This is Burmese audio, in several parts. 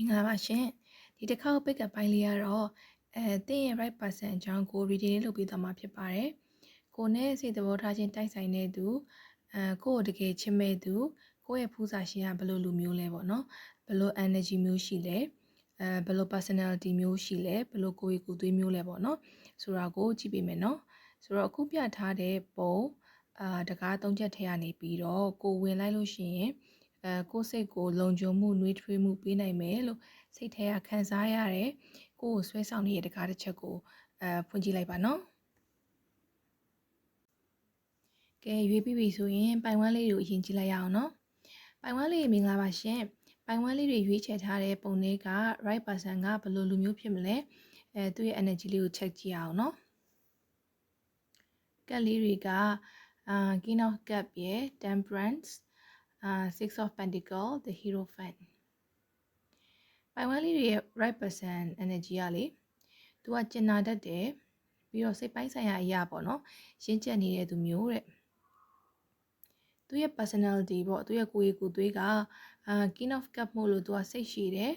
င်္ဂလာပါရှင်ဒီတစ်ခေါက် pick up ပိုင်းလေးကတော့သင်ရဲ့ right person အကြောင်းကို reading လုပ်ပေးသွားမှာဖြစ်ပါတယ်ကိုနဲ့စိတ်သဘောထားချင်းတိုက်ဆိုင်တဲ့သူကိုကိုတကယ်ချစ်မဲ့သူကိုရဲ့ဖူးစာရှင်ကဘယ်လိုလူမျိုးလဲပေါ့နော်ဘယ်လို energy မျိုးရှိလဲဘယ်လို personality မျိုးရှိလဲဘယ်လိုကိုယ်ကိုယ်သွေးမျိုးလဲပေါ့နော်ဆိုတာကိုကြည့်ပေးမယ်နော်ဆိုတော့အခုပြထားတဲ့ပုံတကား၃ချက်ထဲကနေပြီးတော့ကိုဝင်လိုက်လို့ရှိရင်ကိုစိတ်ကိုလုံခြုံမှုနှွေးထွေးမှုပေးနိုင်မယ်လို့စိတ်ထဲကခံစားရတယ်ကိုဆွဲဆောင်နေတဲ့တကားတစ်ချက်ကိုဖွင့်ကြည့်လိုက်ပါနော်ကဲရွေးပြီးပြီဆိုရင်ပိုင်ဝမ်းလေးတွေကိုအရင်ကြည့်လိုက်ရအောင်နော်ပိုင်ဝမ်းလေးမင်္ဂလာပါရှင်ပိုင်ဝမ်းလေးတွေရွေးချယ်ထားတဲ့ပုံလေးက right person ကဘယ်လိုလူမျိုးဖြစ်မလဲသူ့ရဲ့ energy လေးကို check ကြည့်အောင်နော်ကက်လေးတွေကKing of Cup ရဲ့ Temperance Six of Pentacles the Hierophant ပိုင်ဝမ်းလေးတွေရဲ့ right person energy ကလေသူကကျင်နာတတ်တယ်ပြီးတော့စိတ်ပိုင်းဆိုင်ရာအရာပေါ့နော်ရင့်ကျက်နေတဲ့သူမျိုးတဲ့သူရဲ့ personality ပေါ့သူရဲ့ကိုယ်ရည်ကိုယ်သွေးကKing of Cup မို့လို့သူကစိတ်ရှည်တယ်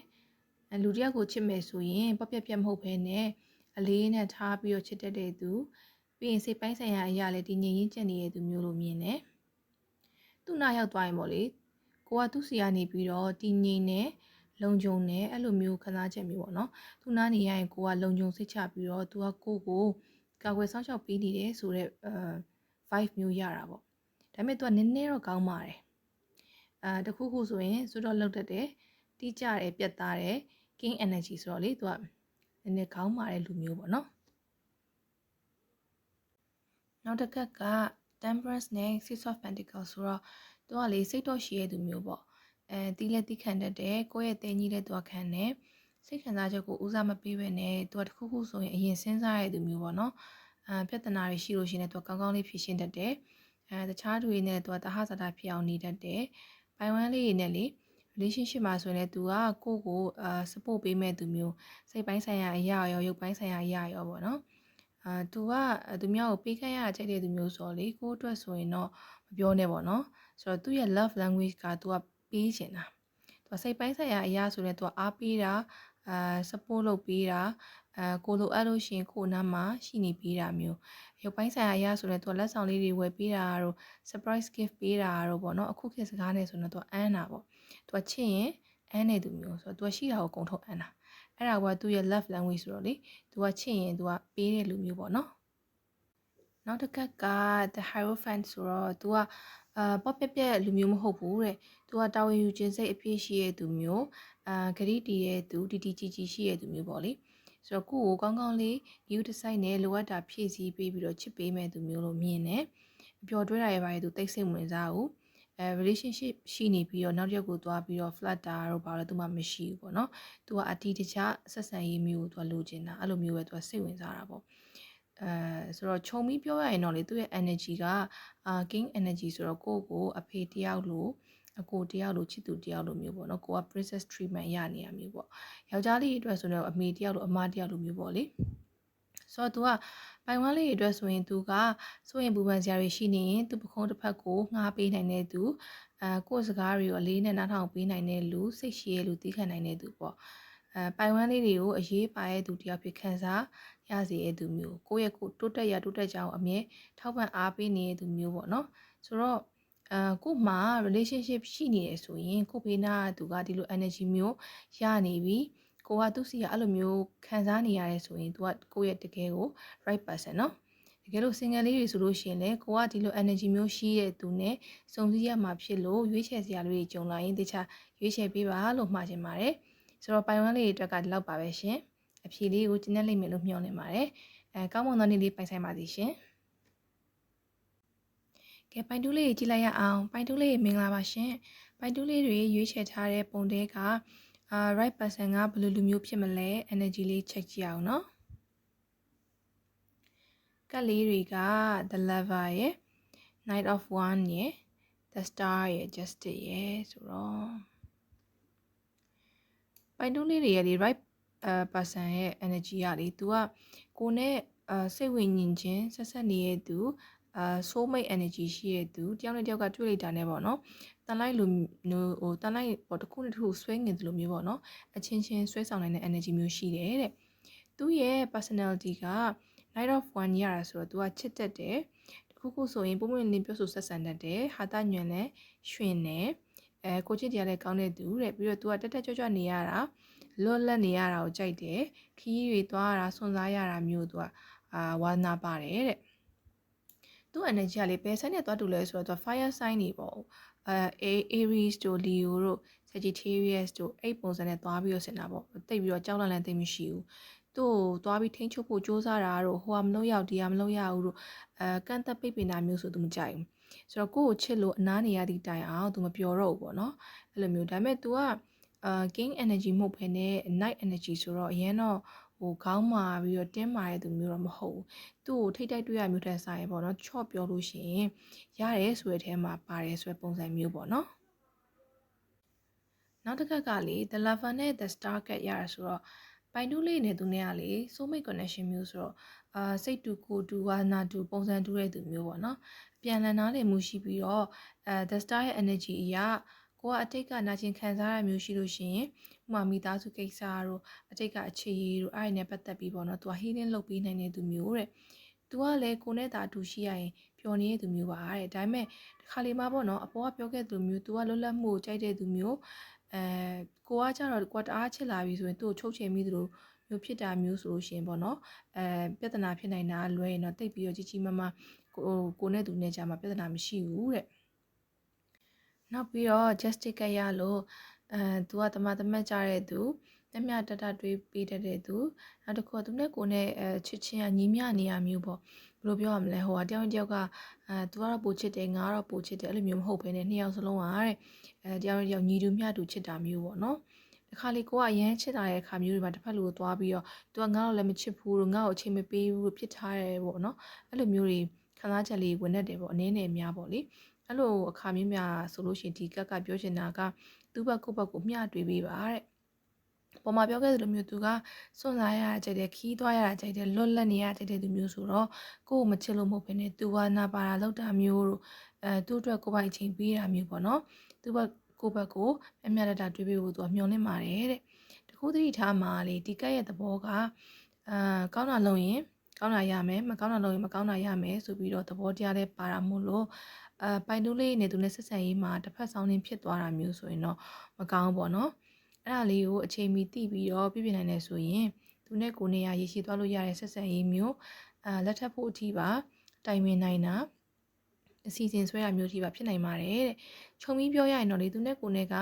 လူတယောက်ကိုချစ်မယ်ဆိုရင်ပပြက်ပြက်မဟုတ်ဘဲနဲ့အလေးနဲ့ထားပြီးတော့ချစ်တတ်တဲ့သူပြီးရင်စိတ်ပိုင်းဆိုင်ရာအရာလည်းတည်ငြိမ်ရင့်ကျက်နေတဲ့သူမျိုးလိုမြင်တယ်သူ့နာရောက်သွားရင်ပေါ့လေကိုကသူ့စီကနေပြီးတော့တည်ငြိမ်နေလုံခြုံနေအဲ့လိုမျိုးခံစားချက်မျိုးပေါ့နော်သူနားနေရရင်ကိုကလုံခြုံစိတ်ချပြီးတော့သူကကိုကာကွယ်ဆောင်ရှောက်ပေးနေတယ်ဆိုတော့vibe မျိုးရတာပေါ့ဒါပေမဲ့သူကနည်းနည်းတော့ကောင်းပါတယ်တခုခုဆိုရင်စွတ်တော့လောက်တတ်တယ်တိကျတယ်ပြတ်သားတယ် king energy ဆိုတော့လေသူကနည်းနည်းကောင်းပါတယ်လူမျိုးပေါ့နော်နောက်တစ်ခါက temperance နဲ့ six of pentacles ဆိုတော့သူကလေစိတ်တော့ရှိရတဲ့သူမျိုးပေါ့တီးလက်တီးခံတတ်တယ်ကိုယ့်ရဲ့တင်းကြီးတဲ့သူကခံတယ်စိတ်ခံစားချက်ကိုဦးစားမပေးဘဲနဲ့သူကတခုခုဆိုရင်အရင်စဉ်းစားရတဲ့သူမျိုးပေါ့နော်ပြဿနာတွေရှိလို့ရှိရင်သူကကောင်းကောင်းလေးဖြေရှင်းတတ်တယ်တခြားသူတွေနဲ့သူကတဟဇာတာဖြစ်အောင်နေတတ်တယ်ပိုင်ဝမ်းလေးတွေနဲ့လေ relationship မှာဆိုရင်လည်းသူကကိုယ့်ကိုsupport ပေးမဲ့သူမျိုးစိတ်ပိုင်းဆိုင်ရာအရာရောရုပ်ပိုင်းဆိုင်ရာအရာရောပေါ့နော်သူကသူများကိုပေးခိုင်းရကြတဲ့သူမျိုးဆိုတော့လေကိုယ့်အတွက်ဆိုရင်တော့မပြောနဲ့ပေါ့နော်ဆိုတော့သူ့ရဲ့ love language ကသူကပေးချင်တာသူကစိတ်ပိုင်းဆိုင်ရာအရာဆိုရင်သူကအားပေးတာsupport လုပ်ပေးတာကိုလိုအပ်လို့ရှိရင်ကိုနားမှာရှိနေပေးတာမျိုးရုပ်ပိုင်းဆိုင်ရာအရာဆိုရင်သူကလက်ဆောင်လေးတွေဝယ်ပေးတာတို့ surprise gift ပေးတာတို့ပေါ့နော်အခုခေတ်စကားနဲ့ဆိုရင်သူကအမ်းတာပေါ့သူကချစ်ရင်အမ်းနေသူမျိုးဆိုတော့သူကရှိတာကိုကုန်ထုတ်အမ်းတာအဲ့ဒါကသူ့ရဲ့ love language ဆိုတော့လေသူကချစ်ရင်သူကပေးတဲ့လူမျိုးပေါ့နော်နောက်တစ်ခါက the hierophant ဆိုတော့သူကပေါ့ပြက်ပြက်လူမျိုးမဟုတ်ဘူးတဲ့သူကတာဝန်ယူခြင်းစိတ်အပြည့်ရှိတဲ့သူမျိုးဂရိတည်တဲ့သူတီတီကြီးကြီးရှိတဲ့သူမျိုးပေါ့လေဆိုတော့ကိုကိုကောင်းကောင်းလေး view design နဲ့လိုအပ်တာဖြည့်ဆည်းပေးပြီးတော့ချစ်ပေးမဲ့သူမျိုးလို့မြင်တယ်အပျော်တွဲတာရဲ့ဘာတွေသူသိစိတ်ဝင်စားဘူးrelationship ရှိနေပြီးတော့နောက်တစ်ယောက်ကိုသွားပြီးတော့ flat တာတို့ဘာလို့သူမှမရှိဘူးပေါ့နော်သူကအတီးတခြားဆက်ဆံရေးမျိုးကိုသူကလိုချင်တာအဲ့လိုမျိုးပဲသူကစိတ်ဝင်စားတာပေါ့ဆိုတော့ခြုံပြီးပြောရရင်တော့လေသူ့ရဲ့ energy ကking energy ဆိုတော့ကိုကိုအဖေတယောက်လိုအကိုတယောက်လိုချစ်သူတယောက်လိုမျိုးပေါ့နော်ကိုက princess treatment ရနေရမျိုးပေါ့ယောက်ျားလေးအတွက်ဆိုတော့အမေတယောက်လိုအမတယောက်လိုမျိုးပေါ့လေဆိုတော့ तू ကပိုင်ဝမ်းလေးအတွက်ဆိုရင် तू ကစိုးရင်ပူပန်စရာတွေရှိနေရင် तू ပခုံးတစ်ဖက်ကိုငှားပေးနိုင်တဲ့သူကိုယ့်စကားတွေကိုအလေးနဲ့နားထောင်ပေးနိုင်တဲ့လူစိတ်ရှိရဲ့လူသိခံနိုင်တဲ့သူပေါ့ပိုင်ဝမ်းလေးတွေကိုအရေးပါတဲ့သူတယောက်ဖြစ်ခံစားရစေတဲ့သူမျိုးကိုယ့်ရဲ့ကိုတိုးတက်ရတိုးတက်ကြအောင်အမြဲထောက်ပံ့အားပေးနေတဲ့သူမျိုးပေါ့နော်ဆိုတော့ကို့မှာ relationship ရှိနေတယ်ဆိုရင်ကိုဖေးနာသူကဒီလို energy မျိုးရနေပြီကိုကသူ့စီကအဲ့လိုမျိုးခံစားနေရတယ်ဆိုရင် तू ကကိုယ့်ရဲ့တကယ်ကို right person เนาะတကယ်လို့ single လေးတွေဆိုလို့ရှိရင်လည်းကိုကဒီလို energy မျိုးရှိတဲ့သူနဲ့စုံစည်းရမှာဖြစ်လို့ရွေးချယ်စရာတွေကြုံလာရင်တခြားရွေးချယ်ပေးပါလို့မှာချင်ပါတယ်ဆိုတော့ပိုင်ဝမ်းလေးတွေအတွက်ကဒီလောက်ပါပဲရှင်အဖြေလေးကိုကျင်းနေလိမ့်မယ်လို့မျှော်လင့်ပါတယ်ကောင်းမွန်သောနေ့လေးပိုင်ဆိုင်ပါစေရှင်ကဲပိုင်တူးလေးကြီးကြည့်လိုက်ရအောင်ပိုင်တူးလေးမင်္ဂလာပါရှင်ပိုင်တူးလေးတွေရွေးချယ်ထားတဲ့ပုံတဲကright person ကဘယ်လိုလူမျိုးဖြစ်မလဲ energy လေး check ကြည့်အောင်เนาะကတ်လေးတွေက the lover ရယ် knight of wand ရယ် the star ရယ် justice ရယ်ဆိုတော့ပိုင်တူးလေးတွေရဲ့ဒီ right person ရဲ့ energy ကလေသူကကိုနဲ့စိတ်ဝင်ညင်ခြင်းဆက်ဆက်နေတဲ့သူsoulmate energy ရှိတဲ့သူတယောက်နဲ့တယောက်ကတွေ့လိုက်တာနဲ့ပေါ့နော် တန်လိုက်လိုမျိုးဟိုတန်လိုက်ပေါ့တစ်ခုနဲ့တစ်ခုဆွဲငင်တယ်လို့မျိုးပေါ့နော်အချင်းချင်းဆွဲဆောင်နိုင်တဲ့ energy မျိုးရှိတယ်တဲ့သူရဲ့ personality က Knight of Wands ရတာဆိုတော့သူကချစ်တတ်တယ်တခုခုဆိုရင်ပုံမှန်လင်းပြောဆိုဆက်ဆံတတ်တယ်ဟာတညွန့်လဲရွှင်တယ်ကိုချစ်တရားလည်းကောင်းတဲ့သူတဲ့ပြီးတော့သူကတက်တက်ကြွကြွနေရတာလွတ်လပ်နေရတာကိုကြိုက်တယ်ခီးတွေသွားရတာစွန့်စားရတာမျိုးသူကဝါသနာပါတယ်တဲ့သူ့ energy ကလေဘယ်ဆိုင်နဲ့သွားတူလဲဆိုတော့သူ fire sign တွေပေါ့Aries တို့ Leo တို့ Sagittarius တို့အဲ့ပုံစံနဲ့သွားပြီးတော့ဆင်တာပေါ့တိတ်ပြီးတော့ကြောက်လန့်လန့်သိမရှိဘူးသူ့ကိုသွားပြီးထိန်းချုပ်ဖို့စ조사တာတို့ဟိုကမလုပ်ရဒီကမလုပ်ရဘူးတို့ကန့်သက်ပိတ်ပင်တာမျိုးဆိုသူမကြိုက်ဘူးဆိုတော့ကိုယ့်ကိုချစ်လို့အနားနေရသည့်တိုင်အောင်သူမပျော်တော့ဘူးပေါ့နော်အဲ့လိုမျိုးဒါပေမဲ့ तू ကking energy မဟုတ်ဘဲနဲ့ night energy ဆိုတော့အရင်တော့ဟိုခေါင်းမာပြီးတော့တင်းမာတဲ့သူမျိုးတော့မဟုတ်ဘူးသူ့ကိုထိတ်တိုက်တွေ့ရမျိုးတဲ့ဆိုင်ပေါ့နော်ချော့ပြောလို့ရှိရင်ရတယ်ဆိုတဲ့အထဲမှာပါတယ်ဆိုတဲ့ပုံစံမျိုးပေါ့နော်နောက်တစ်ခါကလေ the lover နဲ့ the star cat ရတာဆိုတော့ပိုင်တူးလေးနဲ့သူနဲ့ကလေ soulmate connection မျိုးဆိုတော့စိတ်တူကိုတူဝါနာတူပုံစံတူတဲ့သူမျိုးပေါ့နော်ပြန်လည်နားလည်မှုရှိပြီးတော့the star ရဲ့ energy အရာကိုကအတိတ်ကနာကျင်ခံစားရမျိုးရှိလို့ရှိရင်ဥမာမိသားစုကိစ္စတို့အတိတ်ကအခြေရည်တို့အဲ့ဒီနဲ့ပတ်သက်ပြီးပေါ့နော်သူက healing လုပ်ပေးနိုင်တဲ့သူမျိုးတဲ့သူကလည်းကိုနဲ့တာအတူရှိရရင်ပျော်နေတဲ့သူမျိုးပါတဲ့ဒါပေမဲ့တစ်ခါလေမှပေါ့နော်အပေါ်ကပြောခဲ့သူမျိုးသူကလွတ်လပ်မှုကိုကြိုက်တဲ့သူမျိုးကိုကကြတော့ကိုကတအားချစ်လာပြီဆိုရင်သူ့ကိုချုပ်ချယ်မိသလိုမျိုးဖြစ်တာမျိုးဆိုလို့ရှိရင်ပေါ့နော်ပြဿနာဖြစ်နိုင်တာလွဲရင်တော့တိတ်ပြီးတော့ကြီးကြီးမားမားကိုနဲ့သူနဲ့ကြာမှာပြဿနာမရှိဘူးတဲ့နောက်ပြီးတော့ justice ကရလို့သူကတမတ်ကြတဲ့သူမျှတတတွေးပေးတတ်တဲ့သူနောက်တစ်ခုကသူနဲ့ကိုနဲ့ချစ်ချင်းကညီမျှနေရမျိုးပေါ့ဘယ်လိုပြောရမလဲဟိုကတယောက်တယောက်ကသူကတော့ပိုချစ်တယ်ငါကတော့ပိုချစ်တယ်အဲ့လိုမျိုးမဟုတ်ဘဲနဲ့နှစ်ယောက်စလုံးကတဲ့တယောက်တယောက်ညီတူမျှတူချစ်တာမျိုးပေါ့နော်တခါလေကိုကအရန်ချစ်တာတဲ့အခါမျိုးတွေမှာတစ်ဖက်လူကိုသွားပြီးတော့သူကငါ့ကိုလည်းမချစ်ဘူးလို့ငါ့ကိုအချိန်မပေးဘူးလို့ဖြစ်ထားတယ်ပေါ့နော်အဲ့လိုမျိုးတွေခံစားချက်လေးဝင်တတ်တယ်ပေါ့အနည်းနဲ့အများပေါ့လေအဲ့လိုအခါမျိုးများဆိုလို့ရှိရင်ဒီကပြောချင်တာကသူ့ဘက်ကိုယ့်ဘက်ကိုမျှတွေးပေးပါတဲ့ပေါ်မှာပြောခဲ့သလိုမျိုးသူကစွန့်စားရကြတဲ့ခီးသွားရကြတဲ့လွတ်လပ်နေရကြတဲ့သူမျိုးဆိုတော့ကိုယ်ကိုမချစ်လို့မဟုတ်ဘဲနဲ့သူဝါနာပါတာလောက်တာမျိုးတို့သူ့အတွက်ကိုယ်ပိုင်ချိန်ပေးတာမျိုးပေါ့နော်သူ့ဘက်ကိုယ့်ဘက်ကိုအမြတ်တတွေးပေးဖို့သူကမျှော်လင့်ပါတယ်တဲ့တခုသတိထားမှာလေဒီကက်ရဲ့သဘောကကောင်းတာလုပ်ရင်ကောင်းတာရမယ်မကောင်းတာလုပ်ရင်မကောင်းတာရမယ်ဆိုပြီးတော့သဘောတရားလေးပါတာမို့လို့ပိုင်တူးလေးနဲ့သူနဲ့ဆက်ဆံရေးမှာတစ်ဖက်ဆောင်နေဖြစ်သွားတာမျိုးဆိုရင်တော့မကောင်းဘူးပေါ့နော်အဲ့ဒါလေးကိုအချိန်မီသိပြီးတော့ပြပြင်နိုင်တယ်ဆိုရင်သူနဲ့ကိုနေရရရှိသွားလို့ရတဲ့ဆက်ဆံရေးမျိုးလက်ထပ်ဖို့အထိပါတိုင်ပင်နိုင်တာအစီအစဉ်ဆွဲတာမျိုးထိပါဖြစ်နိုင်ပါတယ်တဲ့ခြုံပြီးပြောရရင်တော့လေသူနဲ့ကိုနဲ့က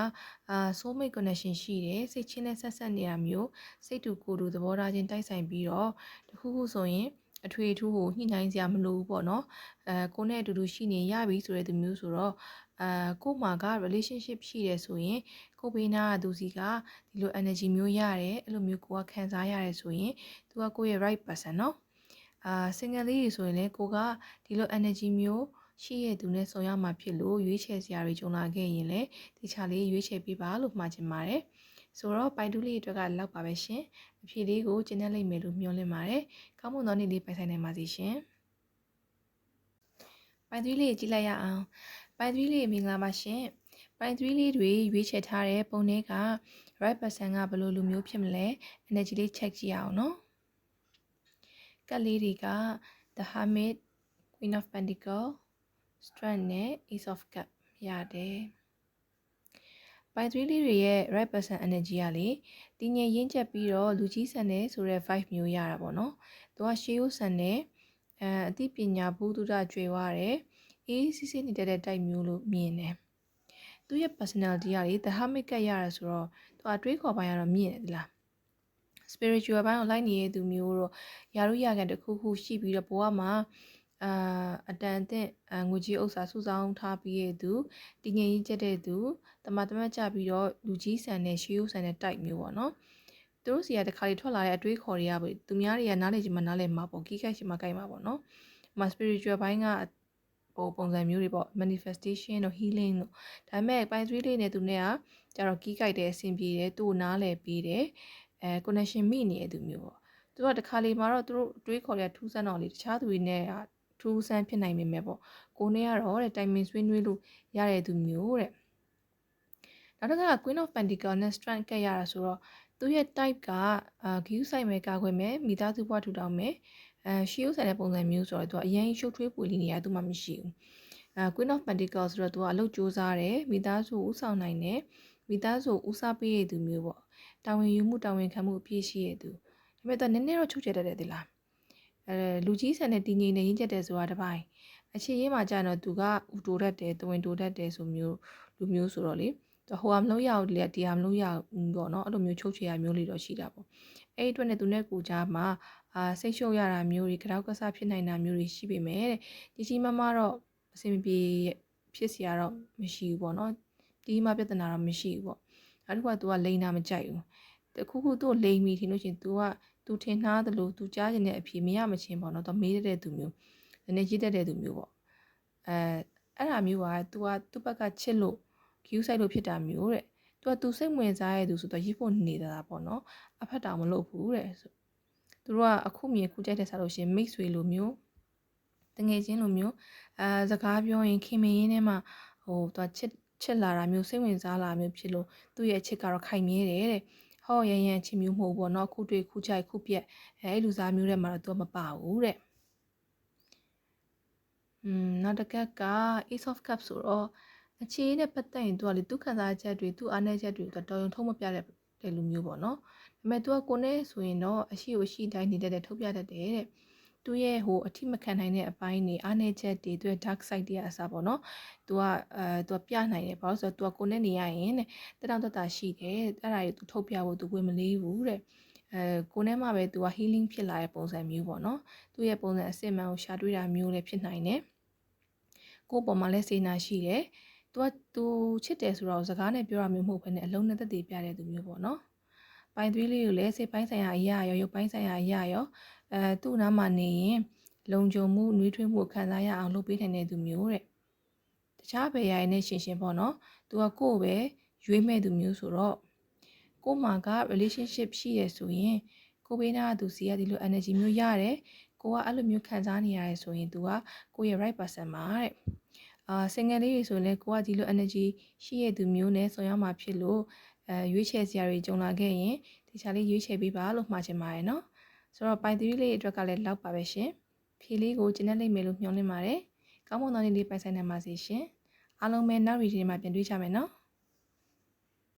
soulmate connection ရှိတယ်စိတ်ချင်းနဲ့ဆက်ဆက်နေတာမျိုးစိတ်တူကိုယ်တူသဘောထားချင်းတိုက်ဆိုင်ပြီးတော့တခုခုဆိုရင်အထွေအထူးကိုညှိနှိုင်းစရာမလိုဘူးပေါ့နော်ကိုနဲ့အတူတူရှိနေရပြီဆိုတဲ့သူမျိုးဆိုတော့ကို့မှာက relationship ရှိတယ်ဆိုရင်ကိုဘေးနာကသူစီကဒီလို energy မျိုးရတယ်အဲ့လိုမျိုးကိုကခံစားရတယ်ဆိုရင်သူကကိုယ့်ရဲ့ right person เนาะsingle လေးဆိုရင်လည်းကိုကဒီလို energy မျိုးရှိရဲ့သူနဲ့ဆုံရမှာဖြစ်လို့ရွေးချယ်စရာတွေကြုံလာခဲ့ရင်လည်းဒီချာလေးရွေးချယ်ပေးပါလို့မှာချင်ပါတယ်ဆိုတော့ပိုင်တူးလေးအတွက်ကလောက်ပါပဲရှင်အဖြေလေးကိုကျင်းနေလိမ့်မယ်လို့မျှော်လင့်ပါတယ်ကောင်းမွန်သောနေ့လေးပိုင်ဆိုင်နိုင်ပါစေရှင်ပိုင်တူးလေးကြည့်လိုက်ရအောင်ပိုင်တူးလေးမင်္ဂလာပါရှင်ပိုင်တူးလေးတွေရွေးချယ်ထားတဲ့ပုံတွေက right person ကဘယ်လိုလူမျိုးဖြစ်မလဲ energy လေး check ကြည့်အောင်နော်ကတ်လေးတွေက the hermit queen of pentacle strength နဲ့ ace of cup ရတယ်ပိုင်3လေးတွေရဲ့ right person energy ကလေတည်ငြိမ်ရင့်ကျက်ပြီးတော့လူကြီးဆန်တဲ့ဆိုတဲ့ vibe မျိုးရတာပေါ့နော်သူကရှေးရိုးဆန်တဲ့အသိပညာဘုဒ္ဓကြွယ်ဝတယ်အေးစစ်စစ်နေတဲ့တိုက်မျိုးလို့မြင်တယ်သူရဲ့ personality ကလေ the hermit ကရတာဆိုတော့သူအတွေးခေါ်ပိုင်းကတော့မြင်တယ်လား spiritual ဘိုင်းကိုလိုက်နေတဲ့သူမျိုးတော့ယာရုရကန်တစ်ခုခုရှိပြီးတော့ဘဝမှာအတန်အသင့်ငွေကြီးဥစ္စာစုဆောင်းထားပြီးရဲ့သူတည်ငြိမ်ရည်ကျက်တဲ့သူတမတ်ကြပြီးတော့လူကြီးဆန်တဲ့ရှေးဦးဆန်တဲ့တိုက်မျိုးပေါ့နော်သူတို့စီကတခါလေထွက်လာတဲ့အတွေးခေါ်တွေကပေါ့သူများတွေကနားလေချင်မှနားလေမှာပေါ့ကြီးခိုက်ချင်မှကြိုက်မှာပေါ့နော်ဒီမှာ spiritual ဘိုင်းကပုံစံမျိုးတွေပေါ့ manifestation တို့ healing တို့ဒါပေမဲ့ပိုင်း3လေးနဲ့သူနဲ့ကကျတော့ကြီးကြိုက်တယ်အဆင်ပြေတယ်သူ့ကိုနားလည်ပြီးတယ်connection မိနေတဲ့သူမျိုးပေါ့သူကတခါလေမှာတော့သူတို့တွေးခေါ်ရထူးဆန်းတော့လေတခြားသူတွေနဲ့ထူးဆန်းဖြစ်နိုင်ပေမဲ့ပေါ့ကိုနဲ့ကတော့တဲ့တိုင်မင်ဆွေးနွေးလို့ရတဲ့သူမျိုးတဲ့ နောက်တစ်ခါ Queen of Pentacles နဲ့ Strength ကက်ရတာဆိုတော့သူရဲ့ type ကဂီယူဆိုင်မယ်ကာခွင့်မယ်မိသားစုဘဝထူထောင်မယ်ရှီယိုဆိုင်တဲ့ပုံစံမျိုးဆိုတော့သူကအရင်ရှုပ်ထွေးပွေလီနေရသူမှမရှိဘူးQueen of Pentacles ဆိုတော့သူကအလုပ်စူးစမ်းတယ်မိသားစုဦးဆောင်နိုင်တယ်မိသားစုဦးစားပေးရသူမျိုးပေါ့တာဝန်ယူမှုတာဝန်ခံမှုအပြည့်ရှိရသူဒါပေမဲ့သူနည်းနည်းတော့ချုပ်ချယ်တတ်တယ်ဒီလားလူကြီးဆန်တဲ့တည်ငြိမ်နေရင်းချက်တယ်ဆိုတာတစ်ပိုင်းအခြေရင်းမှာကြာတော့သူကဥတိုတတ်တယ်တဝင်တိုတတ်တယ်ဆိုမျိုးလူမျိုးဆိုတော့လေဟိုဟာမလို့ရအောင်လေဒီဟာမလို့ရအောင်ပေါ့နော်အဲ့လိုမျိုးချုပ်ချယ်ရမျိုးလေးတော့ရှိတာပေါ့အဲ့ဒီအတွက်နဲ့သူနဲ့ကိုကြားမှာစိတ်ရှုပ်ရတာမျိုးတွေကြောက်ကစားဖြစ်နိုင်တာမျိုးတွေရှိပေမဲ့တဲ့ကြီးမားမားတော့အဆင်မပြေဖြစ်စရာတော့မရှိဘူးပေါ့နော်ဒီမှာပြဿနာတော့မရှိဘူးပေါ့နောက်တစ်ခုက तू ကလိန်တာမကြိုက်ဘူးတခုခုသူ့လိန်မိထင်လို့ရှင် तू ထင်နှားသလို तू ကြားကျင်တဲ့အဖြေမရမချင်းပေါ့နော် तू မေးတဲ့သူမျိုးနည်းနည်းရေးတဲ့သူမျိုးပေါ့အဲ့ဒါမျိုးက तू ကသူ့ဘက်ကချစ်လို့ queue ဆိုင်လို့ဖြစ်တာမျိုးတဲ့သူစိတ်ဝင်စားရတဲ့သူဆိုတော့ရေးဖို့နေတာပေါ့နော်အဖက်တောင်မလုပ်ဘူးတဲ့ဆိုသူတို့ကအခုမြင်ခုကြိုက်တဲ့စားလို့ရှင်မိတ်ဆွေလိုမျိုးတငယ်ချင်းလိုမျိုးစကားပြောရင်ခင်မင်းရင်းထဲမှာသူချစ်လာတာမျိုးစိတ်ဝင်စားလာမျိုးဖြစ်လို့သူ့ရဲ့အချစ်ကတော့ခိုင်မြဲတယ်တဲ့ဟောရန်ချစ်မျိုးမဟုတ်ဘောနော်ခုတွေ့ခုကြိုက်ခုပြက်အဲ့လူစားမျိုးတွေမှာတော့သူမပါဘူးတဲ့နောက်တစ်ခါက Ace of Cups ဆိုတော့အခြေအနေနဲ့ပတ်သက်ရင်သူကလေသူခံစားချက်တွေသူအားနည်းချက်တွေတော်ရုံထုံးမပြတဲ့လူမျိုးပေါ့နော်ဒါပေမဲ့သူကကိုနဲ့ဆိုရင်တော့အရှိကိုရှိတိုင်းနေတတ်တဲ့ထုတ်ပြတတ်တယ်တဲ့သူရဲ့အထိမခံနိုင်တဲ့အပိုင်းတွေအားနည်းချက်တွေသူရဲ့ dark side တွေအစားပေါ့နော်သူကပြနိုင်တယ်ဘာလို့ဆိုတော့သူကကိုနဲ့နေရရင်တဲ့တောင့်တတာရှိတယ်အဲ့ဒါတွေသူထုတ်ပြဖို့သူဝင်မလေးဘူးတဲ့ကိုနဲ့မှပဲသူက healing ဖြစ်လာတဲ့ပုံစံမျိုးပေါ့နော်သူရဲ့ပုံစံအစစ်မှန်ကိုရှာတွေ့တာမျိုးလည်းဖြစ်နိုင်တယ်ကိုယ့်ပေါ်မှာလည်းစေနာရှိတယ်သူချစ်တယ်ဆိုတော့စကားနဲ့ပြောရမျိုးမဟုတ်ဘဲနဲ့အလုံးနဲ့သက်သေပြတဲ့သူမျိုးပေါ့နော်ပိုင်သွေးလေးကိုလည်းစိတ်ပိုင်းဆိုင်ရာအရာရောရုပ်ပိုင်းဆိုင်ရာအရာရောသူ့နားမှာနေရင်လုံခြုံမှုနှွေးထွေးမှုခံစားရအောင်လုပ်ပေးနိုင်တဲ့သူမျိုးတဲ့တခြားဘယ်ရည်နဲ့ရှင်ပေါ့နော်သူကကိုယ့်ပဲရွေးမဲ့သူမျိုးဆိုတော့ကို့မှာက relationship ရှိရဆိုရင်ကိုဘေးနာသူစီကဒီလို energy မျိုးရတယ်ကိုကအဲ့လိုမျိုးခံစားနေရတယ်ဆိုရင်သူကကိုရဲ့ right person ပါတဲ့single လေးတွေဆိုရင်လည်းကိုကဒီလို energy ရှိရသူမျိုးနဲ့ဆောင်ရမှာဖြစ်လို့ရွေးချယ်စရာတွေကြုံလာခဲ့ရင်ဒီချာလေးရွေးချယ်ပေးပါလို့မှာချင်ပါတယ်နော်ဆိုတော့ပိုင်သီးလေးအတွက်ကလည်းလောက်ပါပဲရှင်ဖြေလေးကိုကျင်းနေလိမ့်မယ်လို့မျှော်လင့်ပါတယ်ကောင်းမွန်သောနေ့လေးပိုင်ဆိုင်နိုင်ပါစေရှင်အားလုံးပဲနောက် reading မှာပြန်တွေ့ကြမယ်နော်